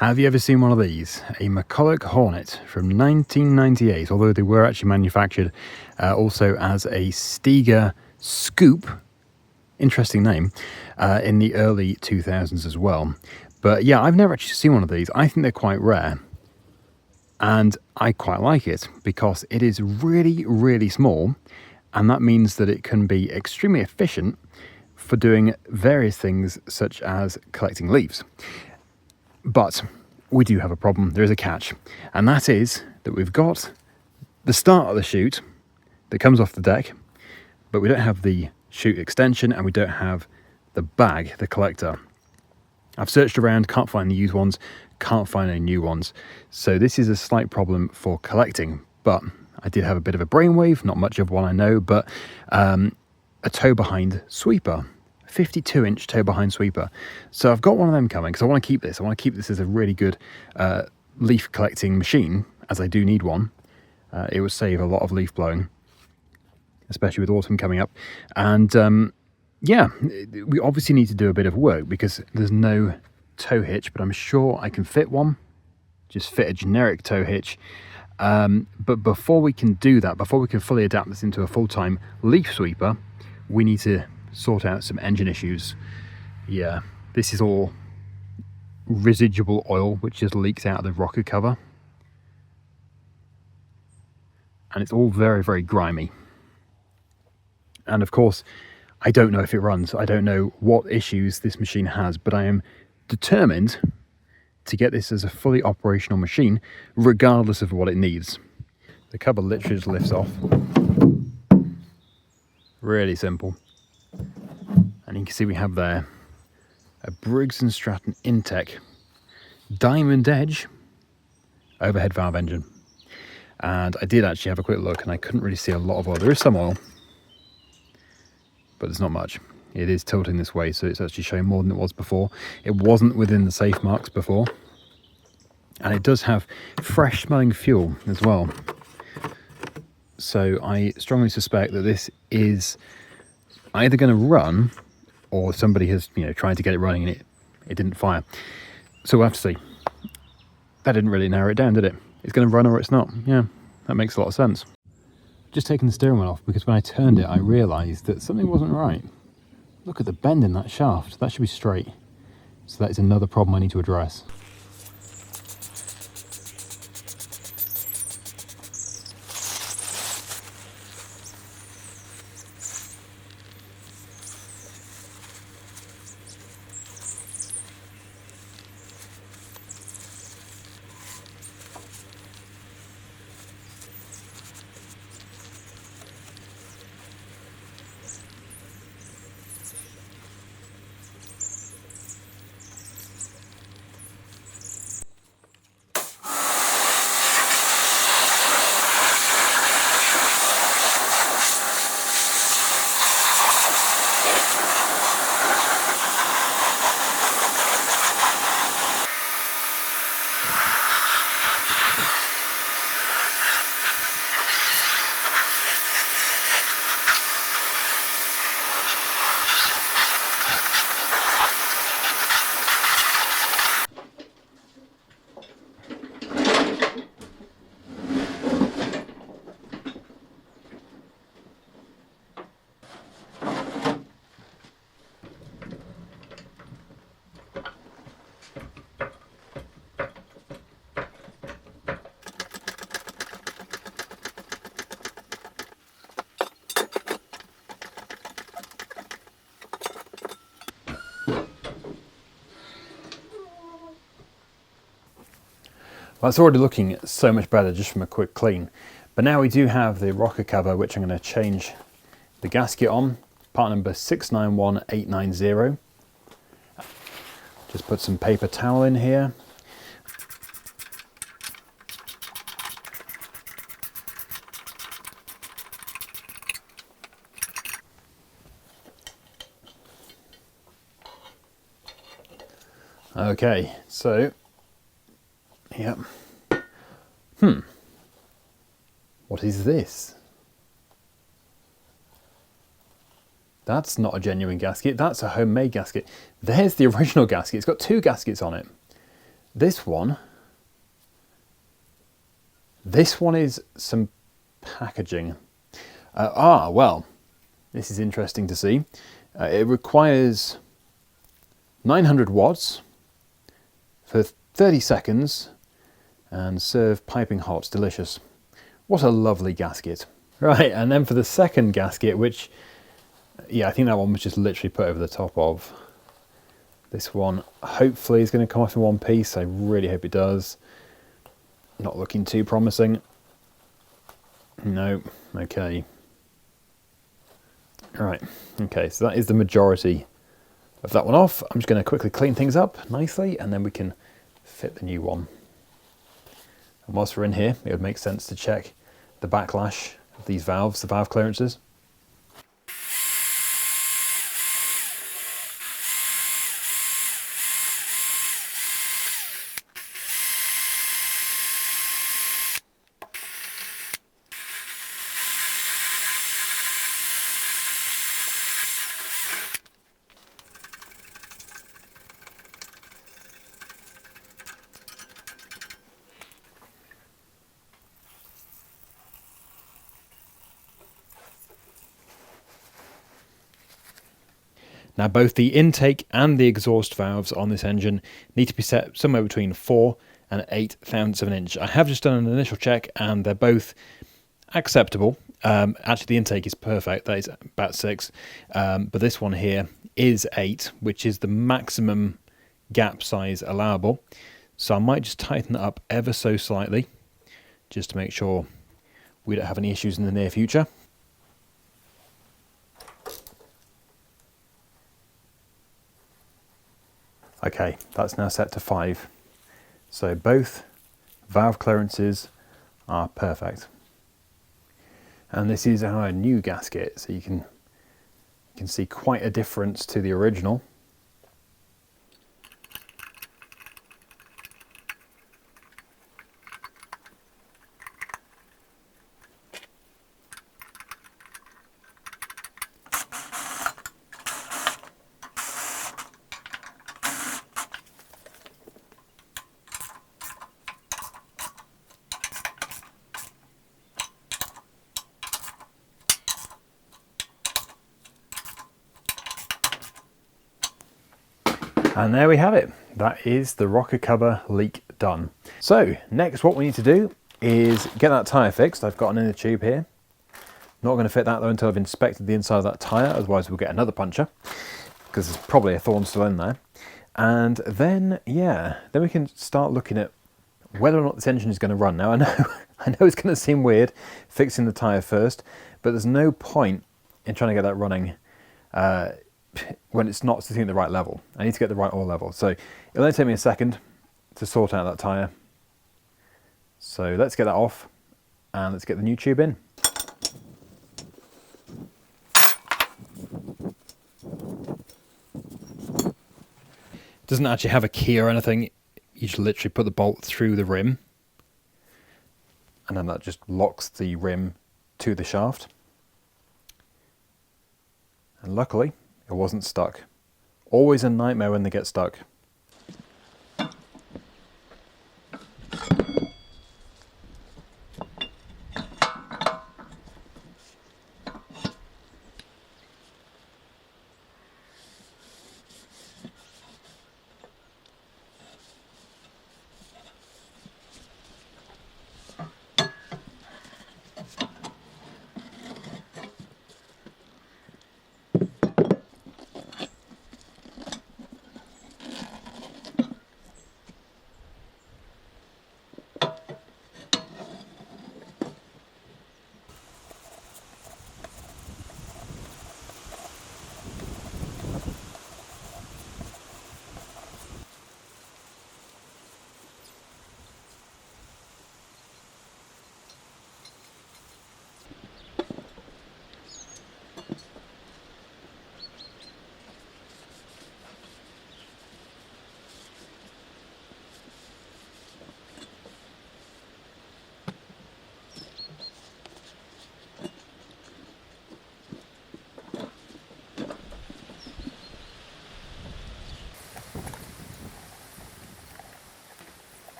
Have you ever seen one of these? A McCulloch Hornet from 1998, although they were actually manufactured also as a Steger Scoop, interesting name, in the early 2000s as well. But yeah, I've never actually seen one of these. I think they're quite rare. And I quite like it because it is really, really small. And that means that it can be extremely efficient for doing various things such as collecting leaves. But we do have a problem. There is a catch. And that is that we've got the start of the chute that comes off the deck, but we don't have the chute extension and we don't have the bag, the collector. I've searched around, can't find the used ones, can't find any new ones. So this is a slight problem for collecting, but I did have a bit of a brainwave, not much of one I know, but a tow behind sweeper. 52-inch tow behind sweeper. So I've got one of them coming because I want to keep this. I want to keep this as a really good leaf collecting machine, as I do need one. It would save a lot of leaf blowing, especially with autumn coming up. And yeah, we obviously need to do a bit of work because there's no tow hitch, but I'm sure I can fit one. Just fit a generic tow hitch. But before we can do that, before we can fully adapt this into a full-time leaf sweeper, we need to sort out some engine issues. Yeah, this is all residual oil which just leaks out of the rocker cover, and it's all very, very grimy. And of course, I don't know if it runs. I don't know what issues this machine has, but I am determined to get this as a fully operational machine regardless of what it needs. The cover literally just lifts off. Really simple. And you can see we have there a Briggs & Stratton Intech Diamond Edge overhead valve engine. And I did actually have a quick look and I couldn't really see a lot of oil. There is some oil, but there's not much. It is tilting this way, so it's actually showing more than it was before. It wasn't within the safe marks before. And it does have fresh smelling fuel as well. So I strongly suspect that this is either going to run, or somebody has, tried to get it running and it didn't fire. So we'll have to see. That didn't really narrow it down, did it? It's going to run or it's not. Yeah, that makes a lot of sense. Just taking the steering wheel off because when I turned it, I realised that something wasn't right. Look at the bend in that shaft. That should be straight. So that is another problem I need to address. Well, it's already looking so much better just from a quick clean. But now we do have the rocker cover, which I'm going to change the gasket on. Part number 691890. Just put some paper towel in here. Okay, so yep. What is this? That's not a genuine gasket, that's a homemade gasket. There's the original gasket, it's got two gaskets on it. This one is some packaging. Well, this is interesting to see. It requires 900 watts for 30 seconds and serve piping hot. Delicious. What a lovely gasket. Right, and then for the second gasket, which, yeah, I think that one was just literally put over the top of. This one hopefully is going to come off in one piece. I really hope it does. Not looking too promising. No, okay. Right, okay, so that is the majority of that one off. I'm just going to quickly clean things up nicely and then we can fit the new one. And whilst we're in here, it would make sense to check the backlash of these valves, the valve clearances. Now both the intake and the exhaust valves on this engine need to be set somewhere between 4 and 8 thousandths of an inch. I have just done an initial check and they're both acceptable. Actually the intake is perfect, that is about 6, but this one here is 8, which is the maximum gap size allowable. So I might just tighten it up ever so slightly, just to make sure we don't have any issues in the near future. Okay, that's now set to 5. So both valve clearances are perfect. And this is our new gasket, so you can see quite a difference to the original. And there we have it. That is the rocker cover leak done. So next what we need to do is get that tyre fixed. I've got an inner tube here. Not going to fit that though until I've inspected the inside of that tyre, otherwise we'll get another puncture because there's probably a thorn still in there. And then, yeah, then we can start looking at whether or not this engine is going to run. Now I know it's going to seem weird fixing the tyre first, but there's no point in trying to get that running when it's not sitting at the right level. I need to get the right oil level. So it'll only take me a second to sort out that tyre. So let's get that off and let's get the new tube in. It doesn't actually have a key or anything. You just literally put the bolt through the rim and then that just locks the rim to the shaft. And luckily, it wasn't stuck. Always a nightmare when they get stuck.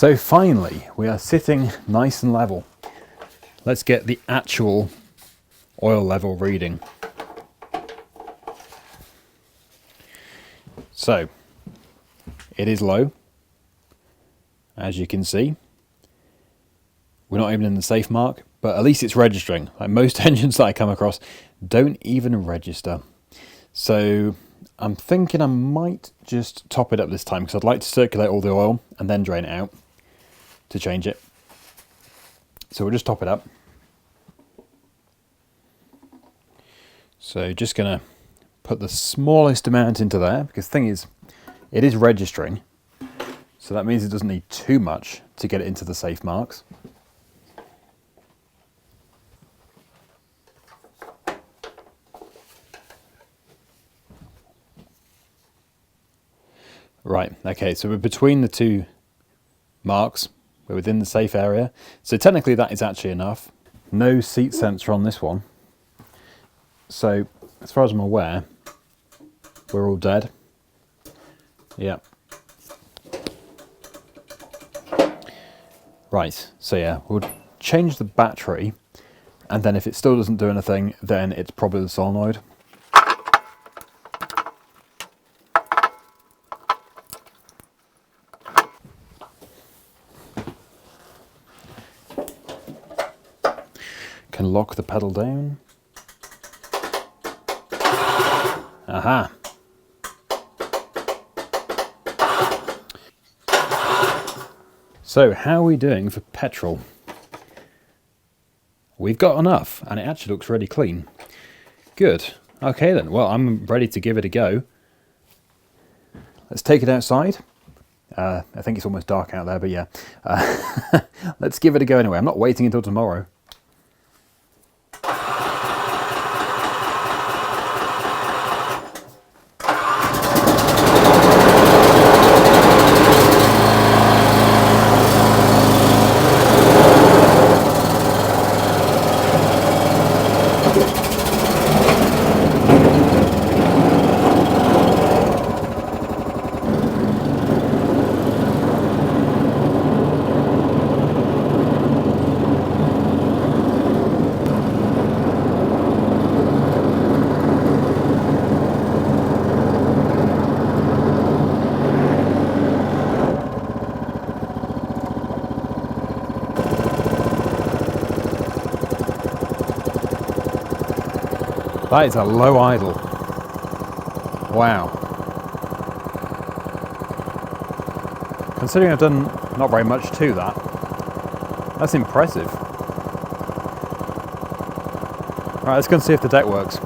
So finally, we are sitting nice and level. Let's get the actual oil level reading. So, it is low, as you can see. We're not even in the safe mark, but at least it's registering. Like most engines that I come across don't even register. So I'm thinking I might just top it up this time because I'd like to circulate all the oil and then drain it out to change it. So we'll just top it up. So just going to put the smallest amount into there because the thing is, it is registering. So that means it doesn't need too much to get it into the safe marks. Right, okay, so we're between the two marks. We're within the safe area. So technically that is actually enough. No seat sensor on this one. So as far as I'm aware, we're all dead. Yeah. Right, so yeah, we'll change the battery, and then if it still doesn't do anything, then it's probably the solenoid. Can lock the pedal down. Aha. So how are we doing for petrol? We've got enough, and it actually looks really clean. Good. Okay then, well, I'm ready to give it a go. Let's take it outside. I think it's almost dark out there, but yeah. Let's give it a go anyway. I'm not waiting until tomorrow. That is a low idle. Wow. Considering I've done not very much to that, that's impressive. Right, let's go and see if the deck works.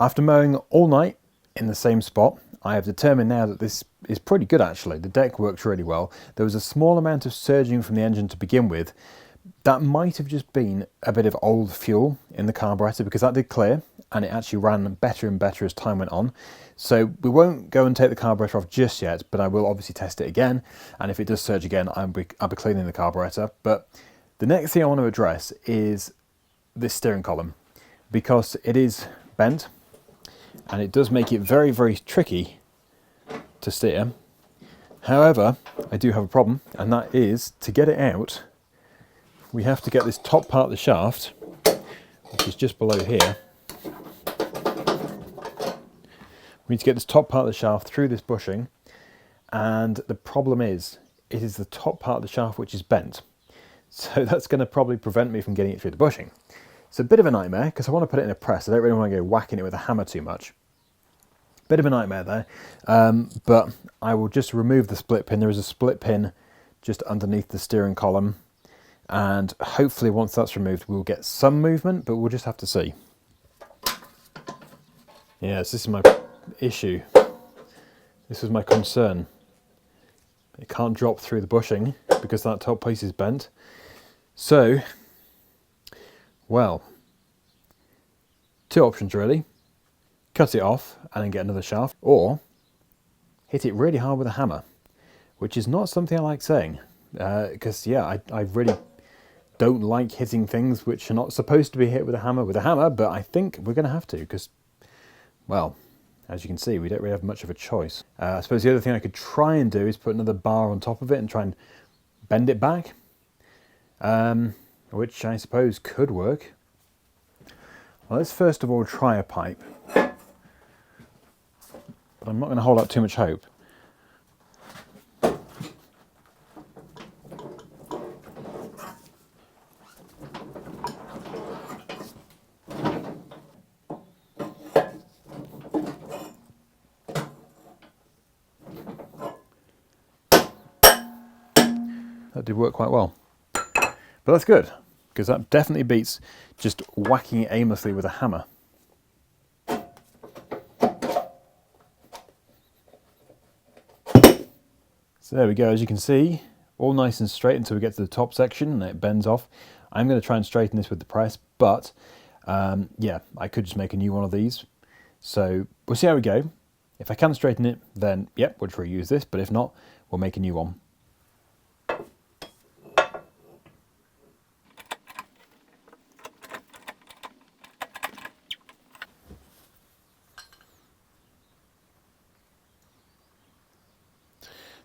After mowing all night in the same spot, I have determined now that this is pretty good actually. The deck works really well. There was a small amount of surging from the engine to begin with. That might have just been a bit of old fuel in the carburetor, because that did clear and it actually ran better and better as time went on. So we won't go and take the carburetor off just yet, but I will obviously test it again. And if it does surge again, I'll be cleaning the carburetor. But the next thing I want to address is this steering column, because it is bent and it does make it very, very tricky to steer. However, I do have a problem, and that is to get it out. We have to get this top part of the shaft, which is just below here. We need to get this top part of the shaft through this bushing, and the problem is, it is the top part of the shaft which is bent. So that's going to probably prevent me from getting it through the bushing. It's a bit of a nightmare, because I want to put it in a press. I don't really want to go whacking it with a hammer too much. Bit of a nightmare there, but I will just remove the split pin. There is a split pin just underneath the steering column, and hopefully once that's removed we'll get some movement, but we'll just have to see. Yes, this is my issue. This was my concern. It can't drop through the bushing because that top piece is bent. So, well, two options really. Cut it off and then get another shaft, or hit it really hard with a hammer, which is not something I like saying, because yeah, I really don't like hitting things which are not supposed to be hit with a hammer, but I think we're going to have to, because, well, as you can see, we don't really have much of a choice. I suppose the other thing I could try and do is put another bar on top of it and try and bend it back, which I suppose could work. Well, let's first of all try a pipe. But I'm not going to hold out too much hope. That did work quite well. But that's good, because that definitely beats just whacking it aimlessly with a hammer. So there we go, as you can see, all nice and straight until we get to the top section and it bends off. I'm going to try and straighten this with the press, but yeah, I could just make a new one of these. So we'll see how we go. If I can straighten it, then yep, we'll reuse this, but if not, we'll make a new one.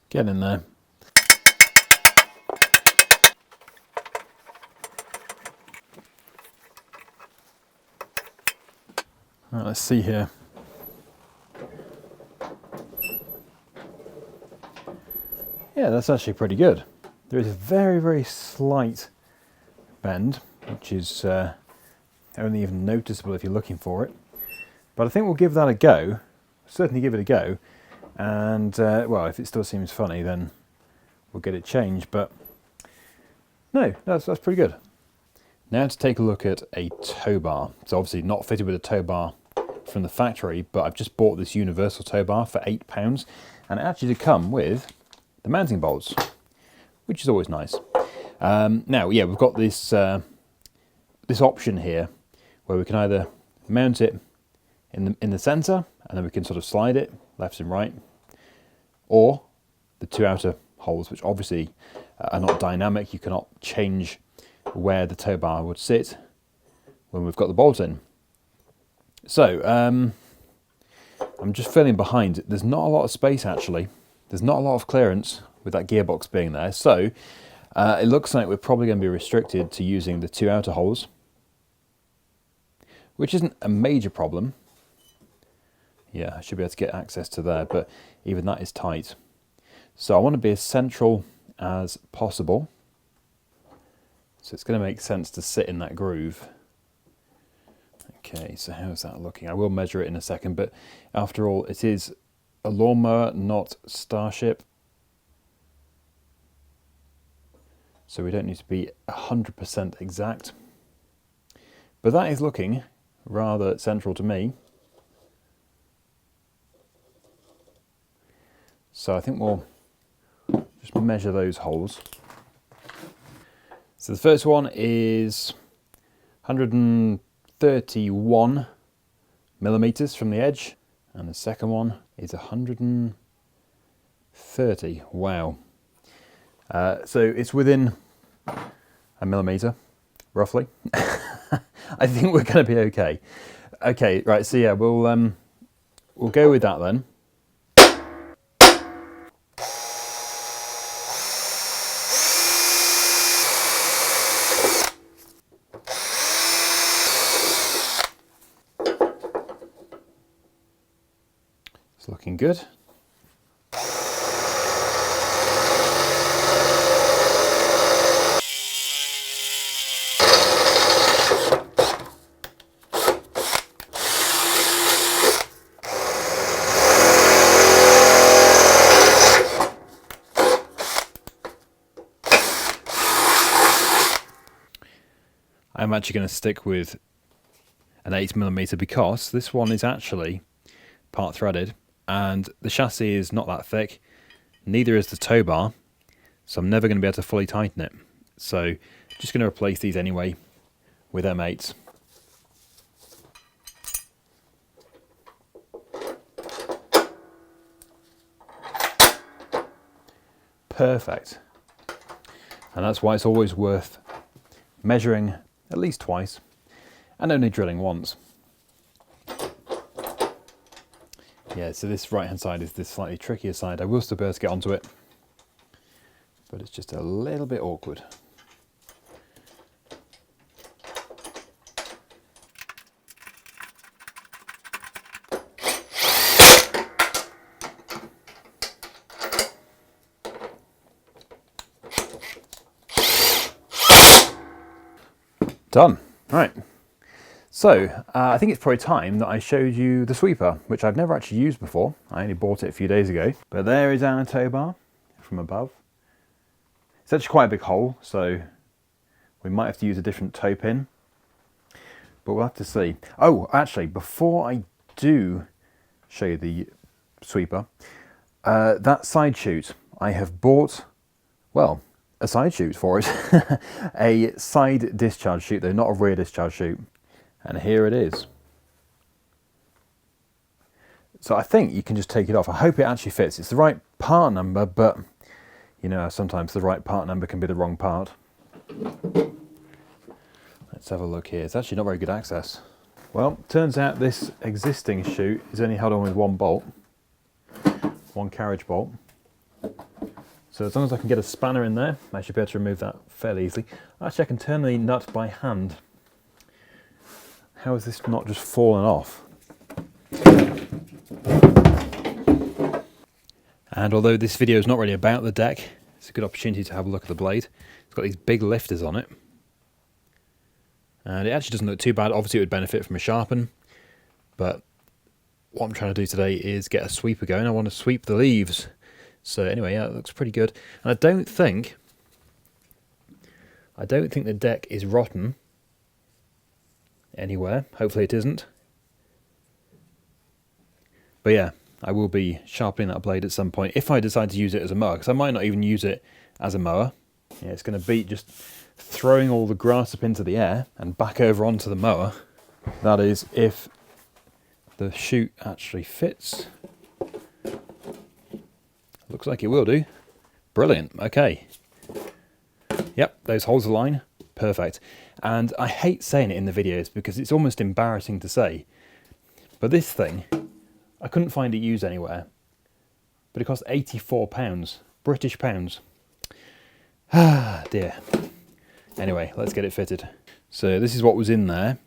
Get in there. Right, let's see here. Yeah, that's actually pretty good. There is a very, very slight bend, which is only even noticeable if you're looking for it. But I think we'll give that a go. Certainly give it a go. And, well, if it still seems funny, then we'll get it changed. But, no, that's pretty good. Now to take a look at a tow bar. It's obviously not fitted with a tow bar from the factory, but I've just bought this universal tow bar for £8. And it actually did come with the mounting bolts, which is always nice. Now, yeah, we've got this, this option here where we can either mount it in the centre, and then we can sort of slide it left and right, or the two outer holes, which obviously are not dynamic. You cannot change where the tow bar would sit when we've got the bolts in. So I'm just feeling behind. There's not a lot of space actually. There's not a lot of clearance with that gearbox being there. So it looks like we're probably going to be restricted to using the two outer holes, which isn't a major problem. Yeah, I should be able to get access to there, but even that is tight. So I want to be as central as possible. So it's going to make sense to sit in that groove. Okay, so how's that looking? I will measure it in a second, but after all, it is a lawnmower, not Starship. So we don't need to be 100% exact. But that is looking rather central to me. So I think we'll just measure those holes. So the first one is 131 millimeters from the edge, and the second one is 130. Wow. So it's within a millimeter, roughly. I think we're going to be okay. Okay, right. So yeah, we'll go with that then. It's looking good. I'm actually going to stick with an 8mm because this one is actually part threaded and the chassis is not that thick, neither is the tow bar, so I'm never going to be able to fully tighten it. So just going to replace these anyway with M8s. Perfect. And that's why it's always worth measuring at least twice and only drilling once. Yeah, so this right hand side is the slightly trickier side. I will still be able to get onto it, but it's just a little bit awkward. Done. Right. So I think it's probably time that I showed you the sweeper, which I've never actually used before. I only bought it a few days ago. But there is our tow bar from above. It's actually quite a big hole, so we might have to use a different tow pin. But we'll have to see. Oh, actually, before I do show you the sweeper, that side chute, I have bought, well, a side chute for it. A side discharge chute though, not a rear discharge chute. And here it is. So I think you can just take it off. I hope it actually fits. It's the right part number, but you know, sometimes the right part number can be the wrong part. Let's have a look here. It's actually not very good access. Well, turns out this existing chute is only held on with one bolt, one carriage bolt. So as long as I can get a spanner in there, I should be able to remove that fairly easily. Actually, I can turn the nut by hand. How has this not just fallen off? And although this video is not really about the deck, it's a good opportunity to have a look at the blade. It's got these big lifters on it. And it actually doesn't look too bad. Obviously it would benefit from a sharpen, but what I'm trying to do today is get a sweeper going. I want to sweep the leaves. So anyway, yeah, it looks pretty good. And I don't think the deck is rotten anywhere. Hopefully it isn't. But yeah, I will be sharpening that blade at some point if I decide to use it as a mower, because I might not even use it as a mower. Yeah, it's going to beat just throwing all the grass up into the air and back over onto the mower. That is if the chute actually fits. Looks like it will do. Brilliant. Okay. Yep, those holes align. Perfect. And I hate saying it in the videos because it's almost embarrassing to say, but this thing, I couldn't find it used anywhere. But it cost £84, British pounds. Ah, dear. Anyway, let's get it fitted. So this is what was in there.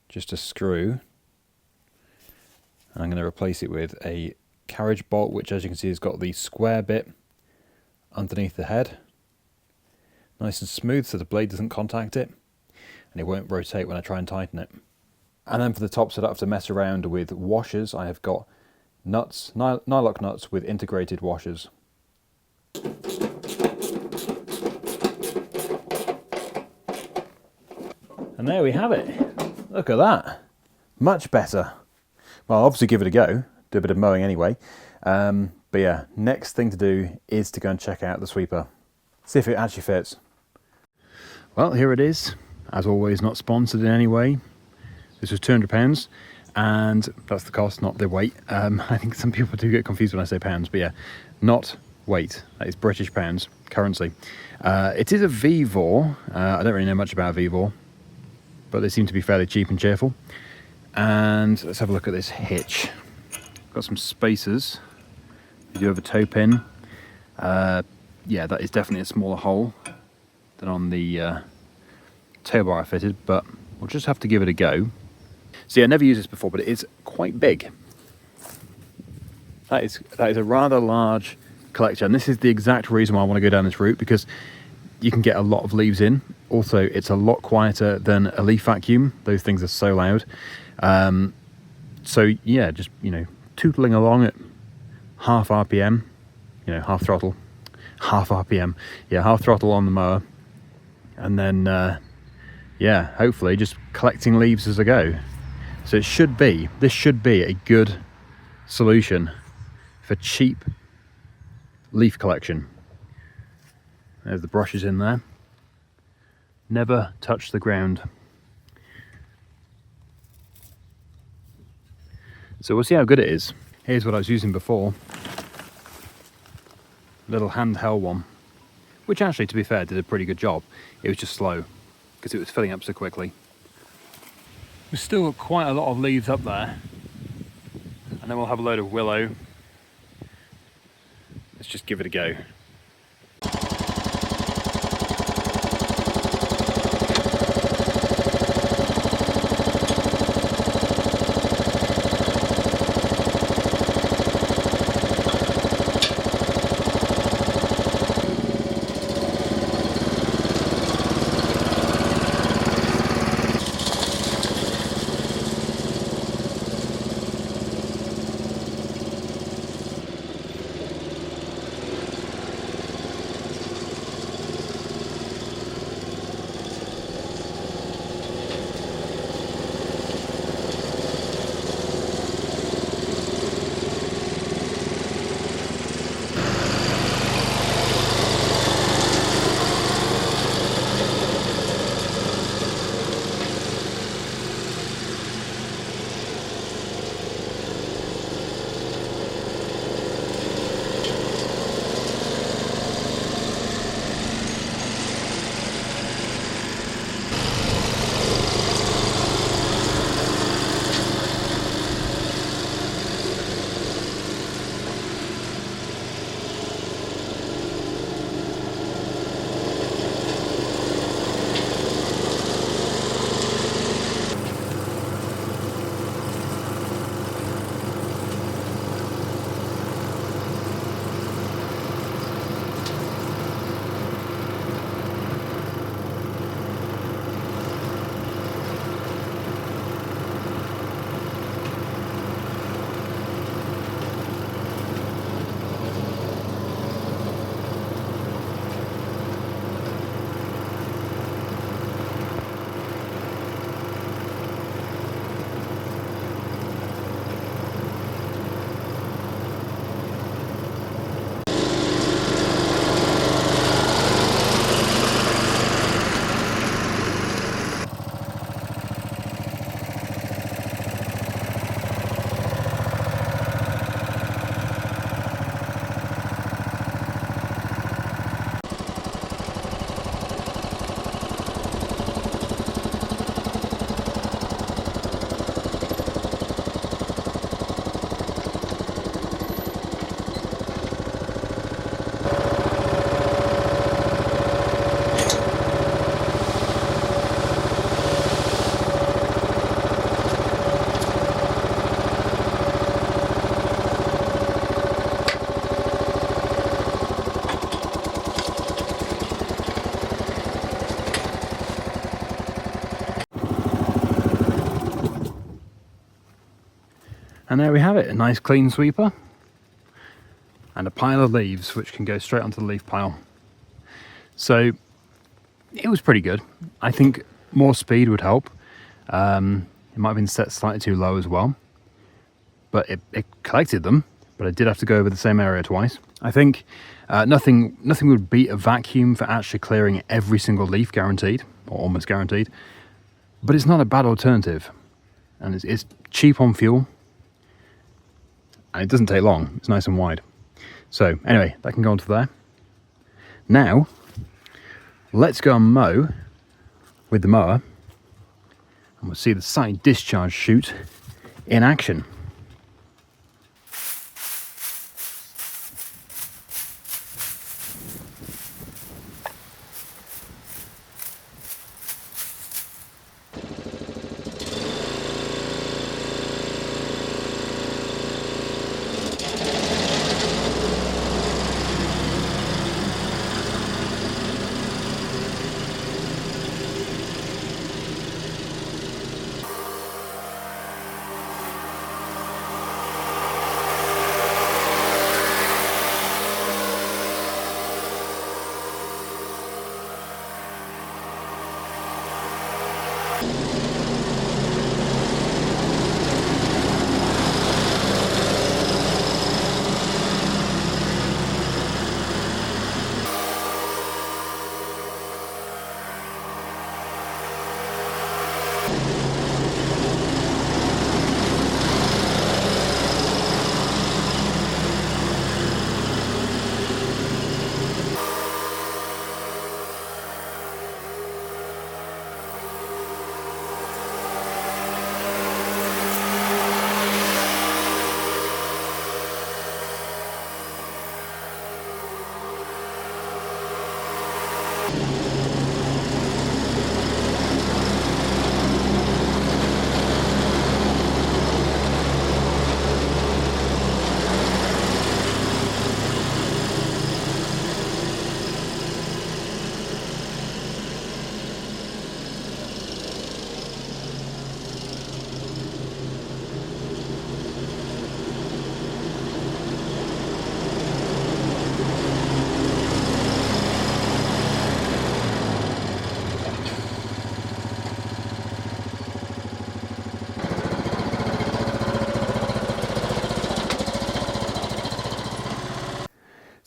Just a screw. And I'm going to replace it with a carriage bolt, which as you can see has got the square bit underneath the head. Nice and smooth so the blade doesn't contact it and it won't rotate when I try and tighten it. And then for the top, so I don't have to mess around with washers, I have got nuts, nylock nuts with integrated washers. And there we have it. Look at that. Much better. Well, I'll obviously give it a go. Do a bit of mowing anyway. But yeah, next thing to do is to go and check out the sweeper. See if it actually fits. Well, here it is. As always, not sponsored in any way. This was £200, and that's the cost, not the weight. I think some people do get confused when I say pounds, but yeah, not weight. That is British pounds, currency. It is a Vevor. I don't really know much about Vevor, but they seem to be fairly cheap and cheerful. And let's have a look at this hitch. Got some spacers. You do have a toe pin. Yeah, that is definitely a smaller hole than on the tow bar I fitted, but we'll just have to give it a go. So yeah, I never used this before, but it is quite big. That is a rather large collector, and this is the exact reason why I want to go down this route, because you can get a lot of leaves in. Also, it's a lot quieter than a leaf vacuum. Those things are so loud. So yeah, just, you know, tootling along at half RPM, you know, half throttle, half RPM, yeah, half throttle on the mower, and then yeah, hopefully just collecting leaves as I go. So this should be a good solution for cheap leaf collection. There's the brushes in there. Never touch the ground. So we'll see how good it is. Here's what I was using before. Little handheld one, which actually, to be fair, did a pretty good job. It was just slow because it was filling up so quickly. We've still got quite a lot of leaves up there, and then we'll have a load of willow. Let's just give it a go. And there we have it, a nice clean sweeper and a pile of leaves which can go straight onto the leaf pile. So it was pretty good. I think more speed would help. It might have been set slightly too low as well, but it collected them. but I did have to go over the same area twice. I think nothing would beat a vacuum for actually clearing every single leaf, guaranteed, or almost guaranteed. But it's not a bad alternative, and it's cheap on fuel, and it doesn't take long. It's nice and wide. So anyway, that can go onto there. Now, let's go and mow with the mower, and we'll see the side discharge chute in action.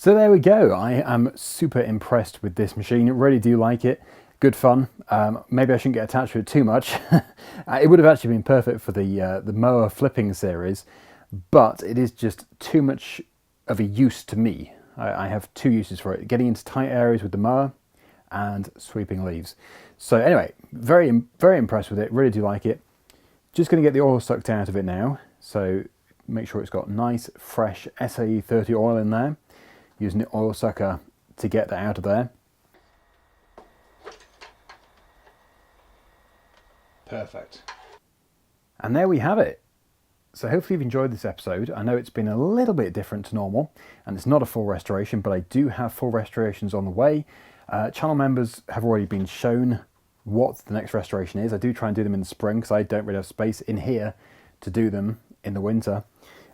So there we go. I am super impressed with this machine. I really do like it. Good fun. Maybe I shouldn't get attached to it too much. It would have actually been perfect for the mower flipping series, but it is just too much of a use to me. I have two uses for it: getting into tight areas with the mower and sweeping leaves. So anyway, very impressed with it. Really do like it. Just going to get the oil sucked out of it now. So make sure it's got nice fresh SAE 30 oil in there. Using the oil sucker to get that out of there. Perfect. And there we have it. So hopefully you've enjoyed this episode. I know it's been a little bit different to normal, and it's not a full restoration, but I do have full restorations on the way. Channel members have already been shown what the next restoration is. I do try and do them in the spring because I don't really have space in here to do them in the winter.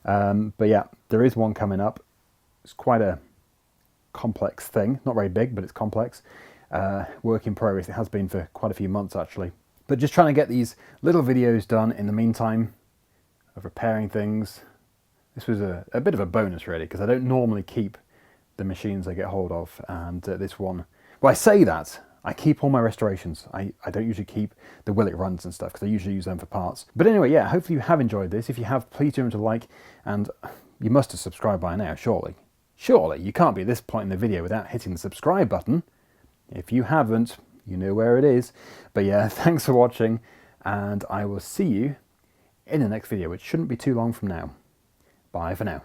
But yeah, there is one coming up. It's quite a complex thing, not very big, but it's complex. Work in progress. It has been for quite a few months actually, but just trying to get these little videos done in the meantime of repairing things. This was a bit of a bonus really, because I don't normally keep the machines I get hold of, and this one, well, I say that I keep all my restorations. I don't usually keep the Willet runs and stuff because I usually use them for parts. But anyway, yeah, hopefully you have enjoyed this. If you have, please do remember to like, and you must have subscribed by now, surely. Surely, you can't be at this point in the video without hitting the subscribe button. If you haven't, you know where it is. But yeah, thanks for watching, and I will see you in the next video, which shouldn't be too long from now. Bye for now.